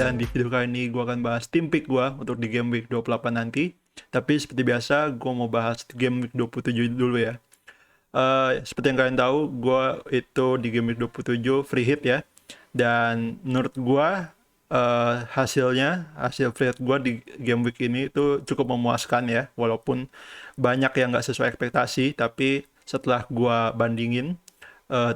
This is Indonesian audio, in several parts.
dan di video kali ini gue akan bahas tim pick gue untuk di game week 28 nanti. Tapi seperti biasa, gue mau bahas game week 27 dulu ya. Seperti yang kalian tahu, gue itu di game week 27 free hit ya. Dan menurut gue, hasil free hit gue di game week ini itu cukup memuaskan ya. Walaupun banyak yang nggak sesuai ekspektasi, tapi setelah gue bandingin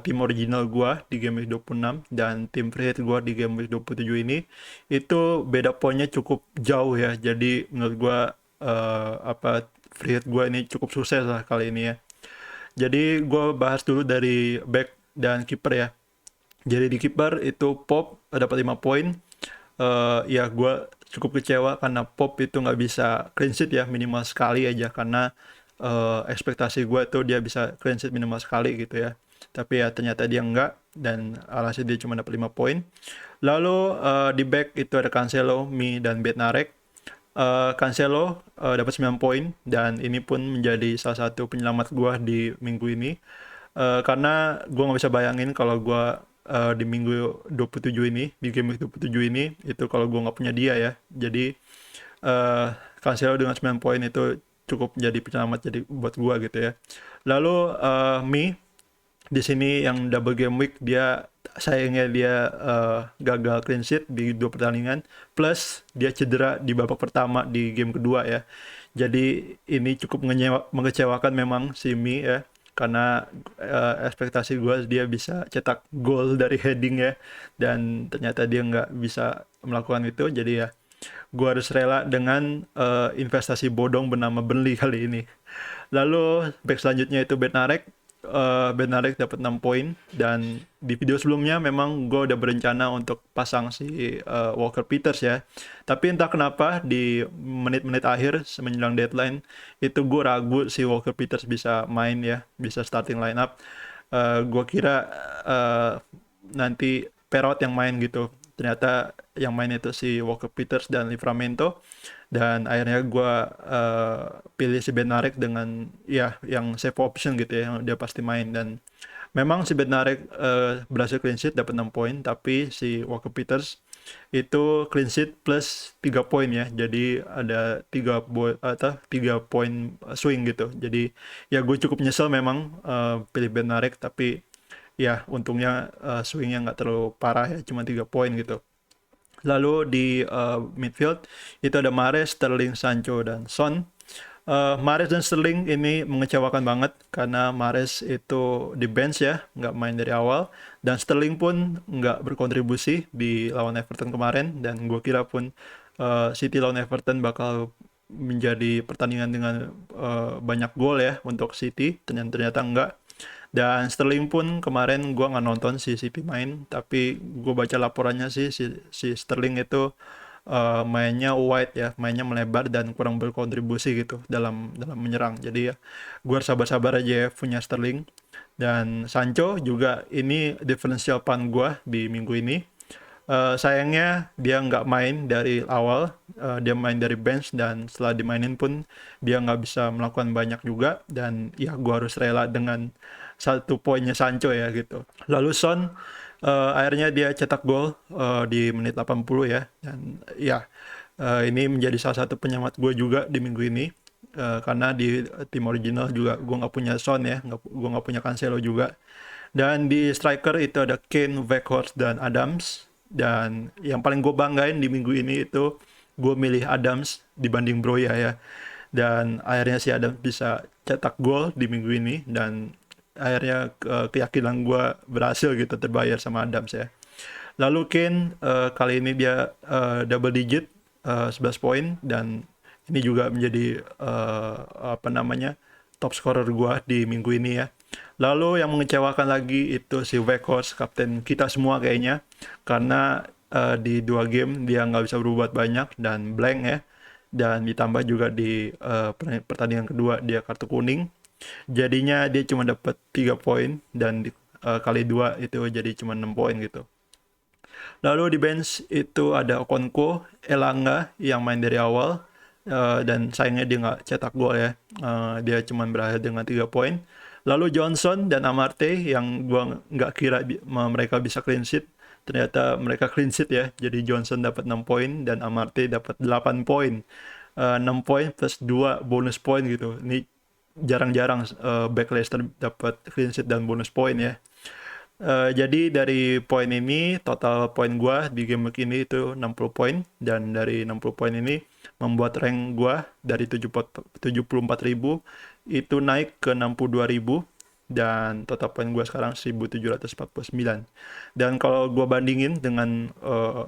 tim original gua di game week 26 dan tim free hit gua di game week 27 ini itu beda poinnya cukup jauh ya. Jadi menurut gua free hit gua ini cukup sukses lah kali ini ya. Jadi gua bahas dulu dari back dan kiper ya. Jadi di kiper itu Pop dapat 5 poin. Ya gue cukup kecewa karena Pop itu nggak bisa clean sheet ya, minimal sekali aja, karena ekspektasi gue tuh dia bisa clean sheet minimal sekali gitu ya. Tapi ya ternyata dia enggak, dan alhasil dia cuma dapat 5 poin. Lalu di back itu ada Cancelo, Mi, dan Bednarek. Cancelo dapat 9 poin, dan ini pun menjadi salah satu penyelamat gue di minggu ini. Karena gue nggak bisa bayangin kalau gue di minggu 27 ini, di game week 27 ini, itu kalau gue nggak punya dia ya. Jadi Cancelo dengan 9 poin itu cukup jadi penyelamat jadi buat gue gitu ya. Lalu Mi di sini yang double game week, dia sayangnya dia gagal clean sheet di 2 pertandingan, plus dia cedera di babak pertama di game kedua ya. Jadi ini cukup mengecewakan memang si Mi ya, karena ekspektasi gue dia bisa cetak gol dari heading ya, dan ternyata dia nggak bisa melakukan itu. Jadi ya gue harus rela dengan investasi bodong bernama Burnley kali ini. Lalu back selanjutnya itu Bednarek. Bednarek dapat 6 poin, dan di video sebelumnya memang gue udah berencana untuk pasang si Walker Peters ya. Tapi entah kenapa di menit-menit akhir menjelang deadline itu gue ragu si Walker Peters bisa main ya, bisa starting lineup. Gue kira nanti Perot yang main gitu. Ternyata yang main itu si Walker Peters dan Livramento, dan akhirnya gue pilih si Bednarek dengan ya yang safe option gitu ya, yang dia pasti main. Dan memang si Bednarek berhasil clean sheet dapat 6 poin, tapi si Walker Peters itu clean sheet plus 3 poin ya. Jadi ada 3 poin swing gitu. Jadi ya gue cukup nyesel memang pilih Bednarek, tapi ya untungnya swingnya nggak terlalu parah ya, cuma 3 poin gitu. Lalu di midfield itu ada Mahrez, Sterling, Sancho, dan Son. Mahrez dan Sterling ini mengecewakan banget karena Mahrez itu di bench ya, nggak main dari awal, dan Sterling pun nggak berkontribusi di lawan Everton kemarin. Dan gue kira pun City lawan Everton bakal menjadi pertandingan dengan banyak gol ya untuk City, ternyata enggak. Dan Sterling pun kemarin gue nggak nonton si CP main, tapi gue baca laporannya sih si Sterling itu mainnya wide ya, mainnya melebar dan kurang berkontribusi gitu dalam menyerang. Jadi ya gue harus sabar-sabar aja ya punya Sterling. Dan Sancho juga ini differential pan gue di minggu ini. Sayangnya dia nggak main dari awal, dia main dari bench, dan setelah dimainin pun dia nggak bisa melakukan banyak juga, dan ya gue harus rela dengan 1 poinnya Sancho ya gitu. Lalu Son akhirnya dia cetak gol di menit 80 ya, dan ya ini menjadi salah satu penyelamat gue juga di minggu ini. Karena di tim original juga gue nggak punya Son ya, gue nggak punya Cancelo juga. Dan di striker itu ada Kane, Weghorst, dan Adams. Dan yang paling gue banggain di minggu ini itu gue milih Adams dibanding Broja ya. Dan akhirnya si Adams bisa cetak gol di minggu ini, dan akhirnya keyakinan gue berhasil gitu, terbayar sama Adams ya. Lalu Kane kali ini dia double digit 11 poin, dan ini juga menjadi top scorer gue di minggu ini ya. Lalu yang mengecewakan lagi itu si Weghorst, kapten kita semua kayaknya, karena di 2 game dia nggak bisa berbuat banyak dan blank ya, dan ditambah juga di pertandingan kedua dia kartu kuning, jadinya dia cuma dapat 3 poin, dan kali 2 itu jadi cuma 6 poin gitu. Lalu di bench itu ada Okonkwo, Elanga yang main dari awal, dan sayangnya dia nggak cetak gol ya. Dia cuma berakhir dengan 3 poin. Lalu Johnson dan Amarte yang gua nggak kira mereka bisa clean sheet, ternyata mereka clean sheet ya. Jadi Johnson dapat 6 poin dan Amartey dapat 8 poin. 6 poin plus 2 bonus poin gitu. Ini jarang-jarang back Leicester dapat clean sheet dan bonus poin ya. Jadi dari poin ini total poin gua di game week ini itu 60 poin, dan dari 60 poin ini membuat rank gua dari 74.000 itu naik ke 62.000, dan total poin gua sekarang 1749. Dan kalau gua bandingin dengan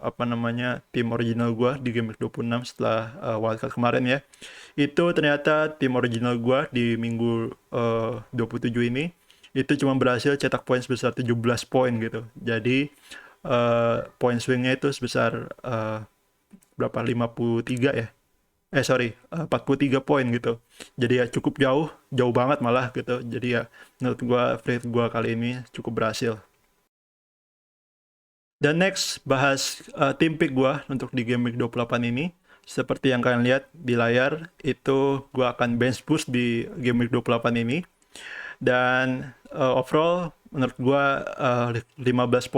apa namanya tim original gua di game week 26 setelah wildcard kemarin ya, itu ternyata tim original gua di minggu 27 ini itu cuma berhasil cetak poin sebesar 17 poin gitu. Jadi poin swingnya itu sebesar berapa, 53 ya? Sorry, 43 poin gitu. Jadi ya cukup jauh, jauh banget malah gitu. Jadi ya menurut gua free hit gua kali ini cukup berhasil. Dan next, bahas tim pick gua untuk di game week 28 ini. Seperti yang kalian lihat di layar, itu gua akan bench boost di game week 28 ini. Dan overall menurut gua 15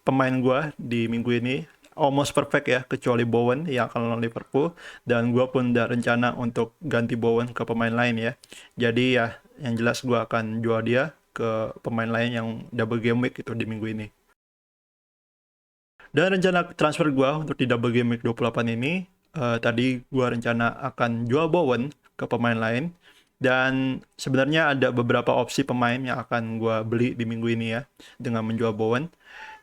pemain gua di minggu ini almost perfect ya, kecuali Bowen yang akan lawan Liverpool, dan gua pun udah rencana untuk ganti Bowen ke pemain lain ya. Jadi ya yang jelas gua akan jual dia ke pemain lain yang double game week itu di minggu ini. Dan rencana transfer gua untuk di double game week 28 ini, tadi gua rencana akan jual Bowen ke pemain lain. Dan sebenarnya ada beberapa opsi pemain yang akan gue beli di minggu ini ya, dengan menjual Bowen.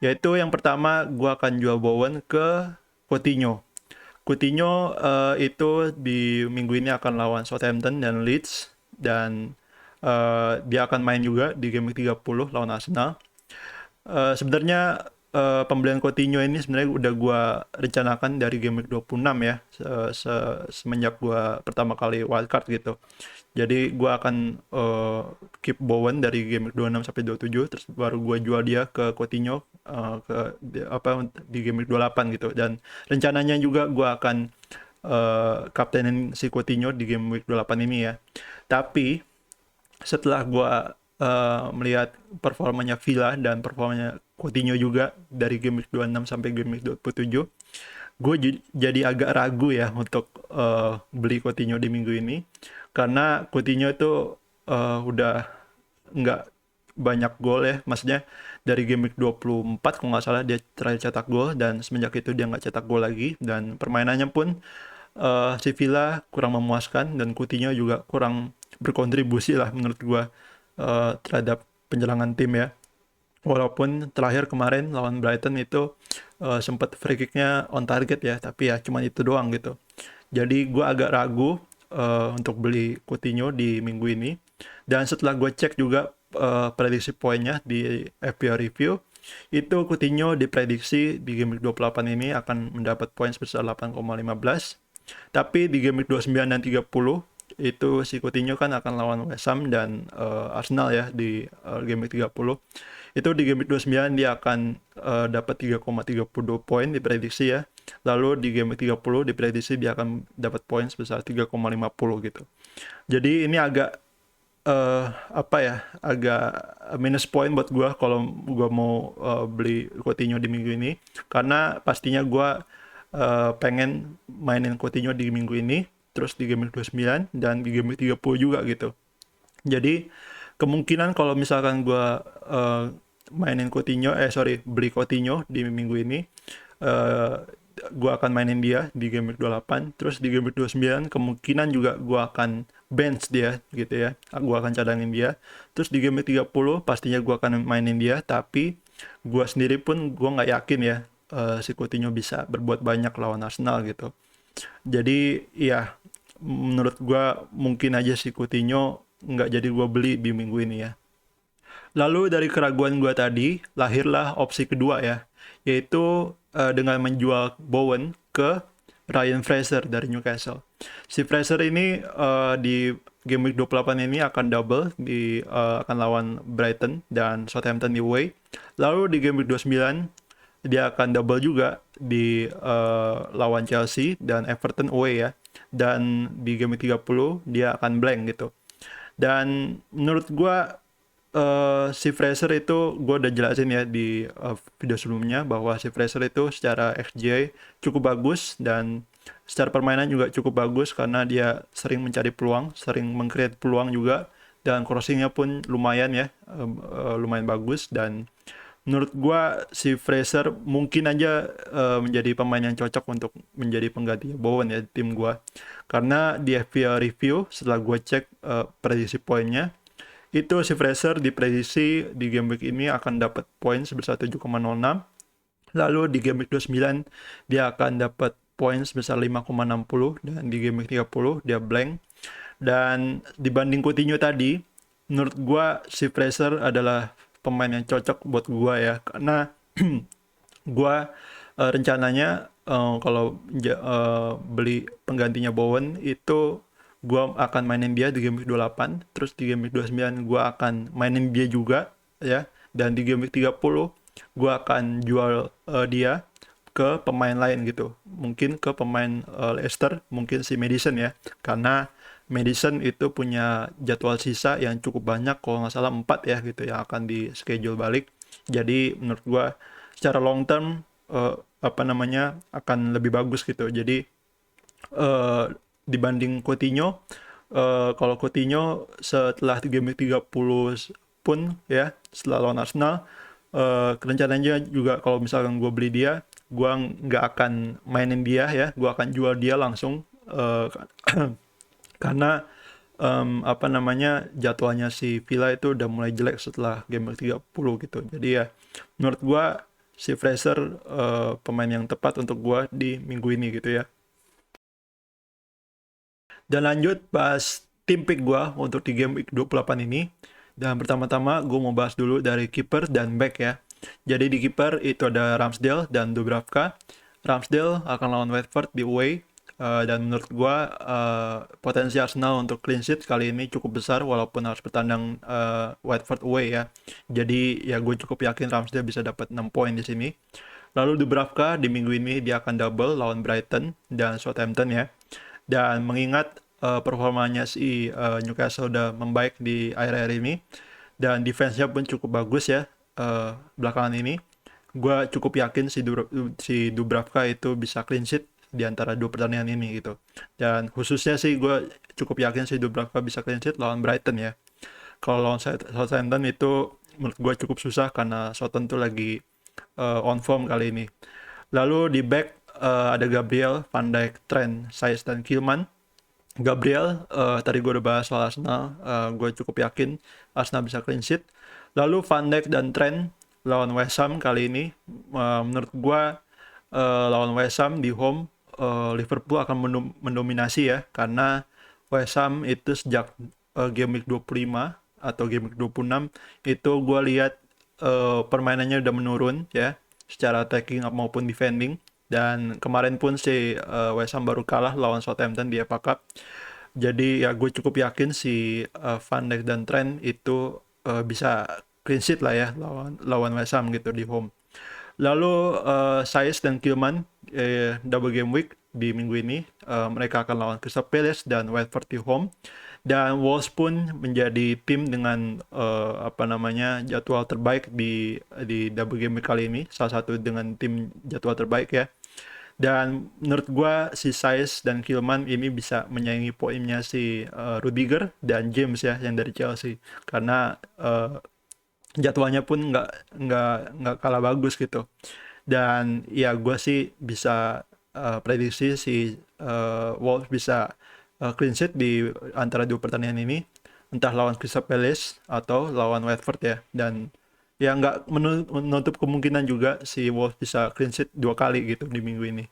Yaitu yang pertama, gue akan jual Bowen ke Coutinho. Coutinho itu di minggu ini akan lawan Southampton dan Leeds. Dan dia akan main juga di game 30 lawan Arsenal. Sebenarnya pembelian Coutinho ini sebenarnya udah gue rencanakan dari game week 26 ya, semenjak gue pertama kali wildcard gitu. Jadi gue akan keep Bowen dari game week 26 sampai 27, terus baru gue jual dia ke Coutinho di game week 28 gitu. Dan rencananya juga gue akan kaptenin si Coutinho di game week 28 ini ya. Tapi setelah gue melihat performanya Villa dan performanya Coutinho juga dari game week 26 sampai game week 27, gue jadi agak ragu ya untuk beli Coutinho di minggu ini, karena Coutinho itu udah nggak banyak gol ya, maksudnya dari game week 24 kalau nggak salah dia terakhir cetak gol, dan semenjak itu dia nggak cetak gol lagi, dan permainannya pun si Villa kurang memuaskan, dan Coutinho juga kurang berkontribusi lah menurut gue terhadap penyerangan tim ya. Walaupun terakhir kemarin lawan Brighton itu sempat free kicknya on target ya, tapi ya cuma itu doang gitu. Jadi gue agak ragu untuk beli Coutinho di minggu ini. Dan setelah gue cek juga prediksi poinnya di FPL review, itu Coutinho diprediksi di game week 28 ini akan mendapat poin sebesar 8,15. Tapi di game week 29 dan 30 itu si Coutinho kan akan lawan West Ham dan Arsenal ya di game week 30. Itu di game week 29 dia akan dapat 3,32 poin diprediksi ya. Lalu di game week 30 diprediksi dia akan dapat poin sebesar 3,50 gitu. Jadi ini agak agak minus poin buat gue kalau gue mau beli Coutinho di minggu ini, karena pastinya gue pengen mainin Coutinho di minggu ini, terus di game week 29 dan di game week 30 juga gitu. Jadi kemungkinan kalau misalkan gue beli Coutinho di minggu ini, gue akan mainin dia di game week 28, terus di game week 29 kemungkinan juga gue akan bench dia gitu ya, gue akan cadangin dia. Terus di game week 30 pastinya gue akan mainin dia, tapi gue sendiri pun gue nggak yakin ya si Coutinho bisa berbuat banyak lawan Arsenal gitu. Jadi ya menurut gue mungkin aja si Coutinho nggak jadi gue beli di minggu ini ya. Lalu dari keraguan gue tadi, lahirlah opsi kedua ya, yaitu dengan menjual Bowen ke Ryan Fraser dari Newcastle. Si Fraser ini di game week 28 ini akan double, akan lawan Brighton dan Southampton away. Lalu di game week 29 dia akan double juga di lawan Chelsea dan Everton away ya. Dan di game week 30 dia akan blank gitu. Dan menurut gue Si Fraser itu gue udah jelasin ya di video sebelumnya bahwa si Fraser itu secara XGI cukup bagus dan secara permainan juga cukup bagus karena dia sering mencari peluang, sering meng-create peluang juga dan crossingnya pun lumayan ya, lumayan bagus. Dan menurut gua si Fraser mungkin aja menjadi pemain yang cocok untuk menjadi pengganti Bowen ya di tim gua. Karena di FPL review setelah gua cek prediksi poinnya, itu si Fraser diprediksi di game week ini akan dapat poin sebesar 7,06. Lalu di game week 29 dia akan dapat poin sebesar 5,60 dan di game week 30 dia blank. Dan dibanding Coutinho tadi, menurut gua si Fraser adalah pemain yang cocok buat gua ya, karena gua rencananya beli penggantinya Bowen itu gua akan mainin dia di game week 28, terus di game week 29 gua akan mainin dia juga ya, dan di game week 30 gua akan jual dia ke pemain lain gitu. Mungkin ke pemain Leicester, mungkin si Maddison ya. Karena Madison itu punya jadwal sisa yang cukup banyak, kalau nggak salah 4 ya gitu yang akan di schedule balik. Jadi menurut gua secara long term akan lebih bagus gitu. Jadi dibanding Coutinho, kalau Coutinho setelah game week 30 pun ya setelah lawan Arsenal, rencananya juga kalau misalkan gue beli dia, gue nggak akan mainin dia ya, gue akan jual dia langsung, karena jadwalnya si Villa itu udah mulai jelek setelah game week 30 gitu. Jadi ya menurut gua si Fraser pemain yang tepat untuk gua di minggu ini gitu ya. Dan lanjut bahas tim pick gua untuk di game week 28 ini. Dan pertama-tama gue mau bahas dulu dari kiper dan back ya. Jadi di kiper itu ada Ramsdale dan Dubravka. Ramsdale akan lawan Watford di away. Dan menurut gue potensi Arsenal untuk clean sheet kali ini cukup besar walaupun harus bertandang Watford away ya. Jadi ya gue cukup yakin Ramsdale bisa dapat 6 poin di sini. Lalu Dubravka di minggu ini dia akan double lawan Brighton dan Southampton ya. Dan mengingat performanya si Newcastle udah membaik di akhir-akhir ini dan defense-nya pun cukup bagus ya belakangan ini, gue cukup yakin si Dubravka itu bisa clean sheet di antara dua pertandingan ini gitu. Dan khususnya sih gue cukup yakin si Dubravka bisa clean sheet lawan Brighton ya. Kalau lawan Southampton itu menurut gue cukup susah karena Southampton tuh lagi on form kali ini. Lalu di back ada Gabriel, Van Dijk, Trent, Saïss dan Kilman. Gabriel, tadi gue udah bahas soal Arsenal, gue cukup yakin Arsenal bisa clean sheet. Lalu Van Dijk dan Trent lawan West Ham kali ini, menurut gue lawan West Ham di home, Liverpool akan mendominasi ya, karena West Ham itu sejak game week 25 atau game week 26 itu gue lihat permainannya udah menurun ya, secara attacking maupun defending. Dan kemarin pun si West Ham baru kalah lawan Southampton di FA Cup. Jadi ya gue cukup yakin si Van Dijk dan Trent itu bisa clean sheet lah ya lawan West Ham gitu di home. Lalu Saïss dan Kilman double game week di minggu ini. Mereka akan lawan Crystal Palace dan Watford di home. Dan Wolves pun menjadi tim dengan jadwal terbaik di double game week kali ini. Salah satu dengan tim jadwal terbaik ya. Dan menurut gue si Saïss dan Kilman ini bisa menyaingi poinnya si Rudiger dan James ya yang dari Chelsea. Karena jadwalnya pun nggak kalah bagus gitu. Dan ya gue sih bisa prediksi si Wolves bisa clean sheet di antara dua pertandingan ini, entah lawan Crystal Palace atau lawan Watford ya. Dan ya nggak menutup kemungkinan juga si Wolves bisa clean sheet 2 kali gitu di minggu ini.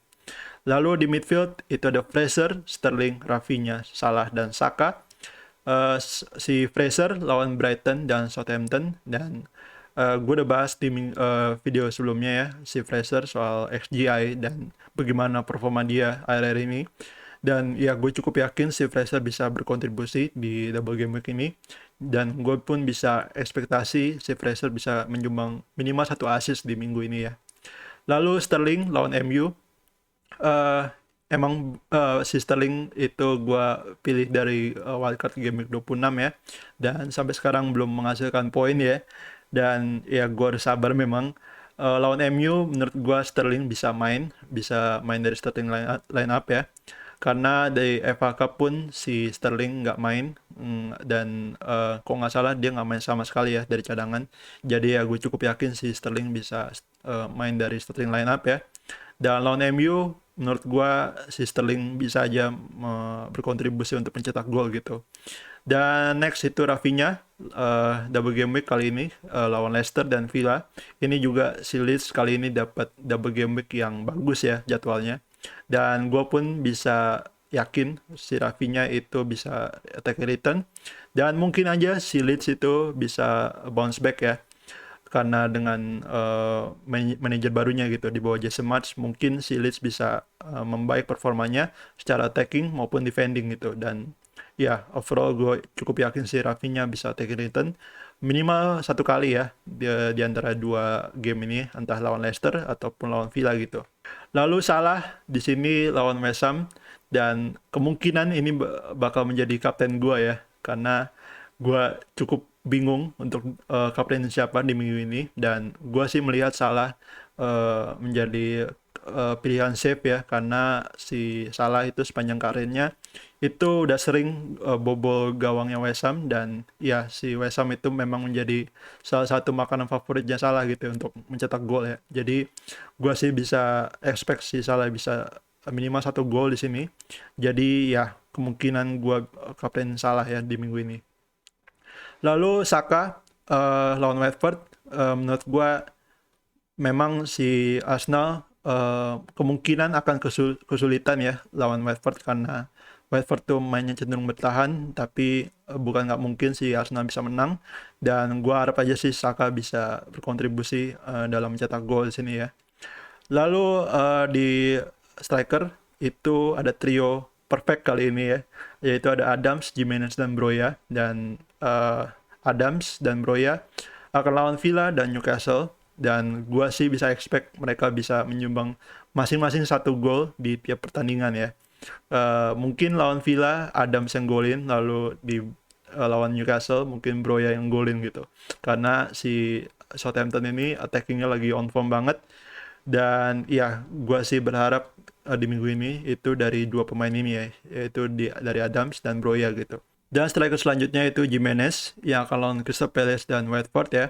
Lalu di midfield itu ada Fraser, Sterling, Rafinha, Salah dan Saka. Si Fraser lawan Brighton dan Southampton. Dan gue udah bahas di video sebelumnya ya si Fraser soal XGI dan bagaimana performa dia akhir-akhir ini. Dan ya gue cukup yakin si Fraser bisa berkontribusi di double game week ini. Dan gue pun bisa ekspektasi si Fraser bisa menyumbang minimal 1 assist di minggu ini ya. Lalu Sterling lawan MU. emang si Sterling itu gua pilih dari wildcard Game Week 26 ya, dan sampai sekarang belum menghasilkan poin ya, dan ya gua harus sabar memang. Lawan MU menurut gua Sterling bisa main dari starting line up ya, karena dari FA Cup pun si Sterling nggak main. Dan kok nggak salah dia nggak main sama sekali ya dari cadangan, jadi ya gue cukup yakin si Sterling bisa main dari starting line up ya. Dan lawan MU, menurut gua si Sterling bisa aja berkontribusi untuk mencetak gol gitu. Dan next itu Rafinha, double game week kali ini lawan Leicester dan Villa. Ini juga si Leeds kali ini dapat double game week yang bagus ya jadwalnya. Dan gue pun bisa yakin si Rafinha itu bisa attack return. Dan mungkin aja si Leeds itu bisa bounce back ya, karena dengan manajer barunya gitu di bawah Jesse Marsch, mungkin si Leeds bisa membaik performanya secara attacking maupun defending gitu. Dan ya overall gue cukup yakin si Rafinha bisa attacking return minimal satu kali ya di antara dua game ini, entah lawan Leicester ataupun lawan Villa gitu. Lalu Salah di sini lawan West Ham, dan kemungkinan ini bakal menjadi kapten gue ya, karena gue cukup bingung untuk kapten siapa di minggu ini, dan gue sih melihat Salah menjadi pilihan safe ya, karena si Salah itu sepanjang karirnya itu udah sering bobol gawangnya West Ham, dan ya si West Ham itu memang menjadi salah satu makanan favoritnya Salah gitu ya, untuk mencetak gol ya. Jadi gue sih bisa expect si Salah bisa minimal satu gol di sini. Jadi ya kemungkinan gue kapten Salah ya di minggu ini. Lalu Saka lawan Watford, menurut gue memang si Arsenal kemungkinan akan kesulitan ya lawan Watford, karena Watford tuh mainnya cenderung bertahan, tapi bukan nggak mungkin si Arsenal bisa menang. Dan gue harap aja sih Saka bisa berkontribusi dalam mencetak gol di sini ya. Lalu di striker itu ada trio perfect kali ini ya, yaitu ada Adams, Jimenez, dan Broja. Dan Adams dan Broja akan lawan Villa dan Newcastle, dan gua sih bisa expect mereka bisa menyumbang masing-masing satu gol di tiap pertandingan ya. Mungkin lawan Villa Adams yang golin, lalu di lawan Newcastle mungkin Broja yang golin gitu, karena si Southampton ini attackingnya lagi on form banget. Dan ya gue sih berharap di minggu ini itu dari dua pemain ini ya, yaitu dari Adams dan Broja gitu. Dan striker selanjutnya itu Jimenez yang akan lawan Crystal Palace dan Watford ya.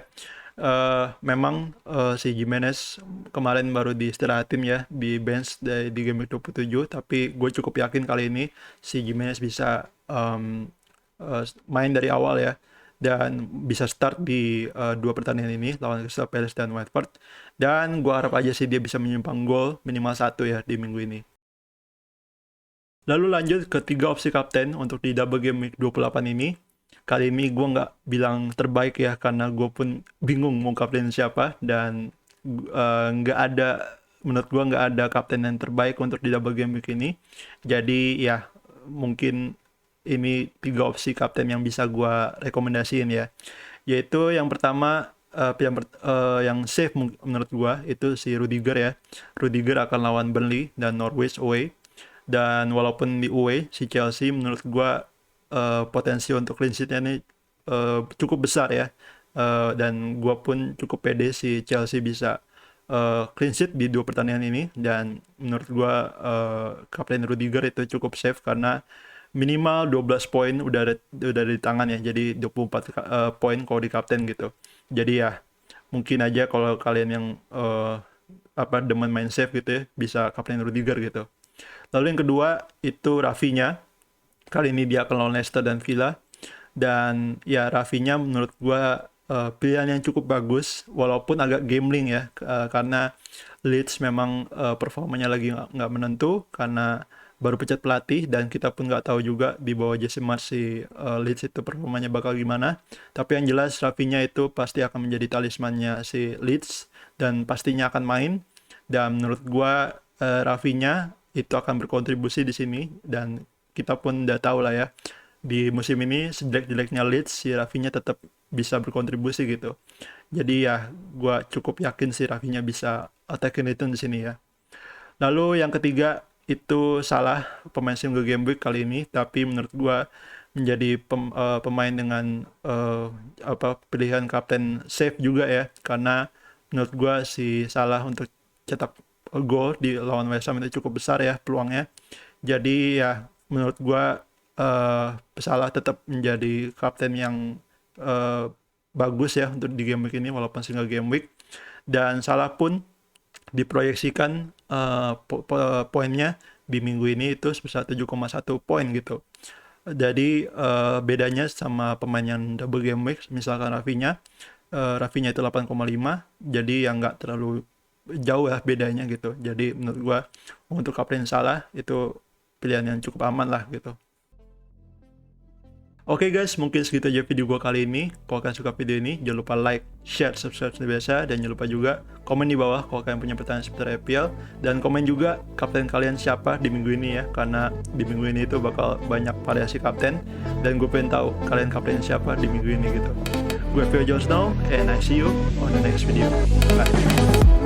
Memang si Jimenez kemarin baru diistirahatin ya di bench di game week 27, tapi gue cukup yakin kali ini si Jimenez bisa main dari awal ya, dan bisa start di dua pertandingan ini lawan Crystal Palace dan Watford. Dan gue harap aja sih dia bisa menyumbang gol minimal satu ya di minggu ini. Lalu lanjut ke tiga opsi kapten untuk di double game week 28 ini. Kali ini gue nggak bilang terbaik ya, karena gue pun bingung mau kapten siapa, dan nggak ada, menurut gue nggak ada kapten yang terbaik untuk di double game week ini. Jadi ya mungkin ini tiga opsi kapten yang bisa gue rekomendasiin ya, yaitu yang pertama yang safe menurut gue itu si Rudiger ya. Rudiger akan lawan Burnley dan Norwich away, dan walaupun di away si Chelsea menurut gue potensi untuk clean sheet-nya ini cukup besar ya. Dan gue pun cukup pede si Chelsea bisa clean sheet di dua pertandingan ini, dan menurut gue Kapten Rudiger itu cukup safe, karena minimal 12 poin udah di tangan ya, jadi 24 poin kalau di kapten gitu. Jadi ya mungkin aja kalau kalian yang demen main safe gitu ya, bisa Kapten Rudiger gitu. Lalu yang kedua itu Rafinha. Kali ini dia akan lawan Leicester dan Villa. Dan ya Rafinha menurut gua pilihan yang cukup bagus, walaupun agak gambling ya, karena Leeds memang performanya lagi nggak menentu karena baru pecat pelatih, dan kita pun nggak tahu juga di bawah Jesse Marsch si Leeds itu performanya bakal gimana. Tapi yang jelas Rafinha itu pasti akan menjadi talismannya si Leeds dan pastinya akan main. Dan menurut gua Rafinha itu akan berkontribusi di sini, dan kita pun udah tahu lah ya di musim ini sejelek-jeleknya Leeds si Rafinha tetap bisa berkontribusi gitu. Jadi ya gue cukup yakin si Rafinha bisa attacking return di sini ya. Lalu yang ketiga itu salah pemain single game week kali ini, tapi menurut gua menjadi pemain dengan pilihan kapten safe juga ya, karena menurut gua si Salah untuk cetak gol di lawan West Ham itu cukup besar ya peluangnya. Jadi ya menurut gua Salah tetap menjadi kapten yang bagus ya untuk di game week ini walaupun single game week. Dan Salah pun diproyeksikan poinnya di minggu ini itu sebesar 7,1 poin gitu. Jadi bedanya sama pemain yang double game week, misalkan Rafinha itu 8,5, jadi yang nggak terlalu jauh ya bedanya gitu. Jadi menurut gua untuk kapten Salah itu pilihan yang cukup aman lah gitu. Oke guys, mungkin segitu aja video gua kali ini. Kalau kalian suka video ini, jangan lupa like, share, subscribe seperti biasa, dan jangan lupa juga komen di bawah kalau kalian punya pertanyaan seputar EPL, dan komen juga kapten kalian siapa di minggu ini ya, karena di minggu ini itu bakal banyak variasi kapten, dan gue pengen tahu kalian kapten siapa di minggu ini gitu. Gue Phil Jones now, and I see you on the next video. Bye.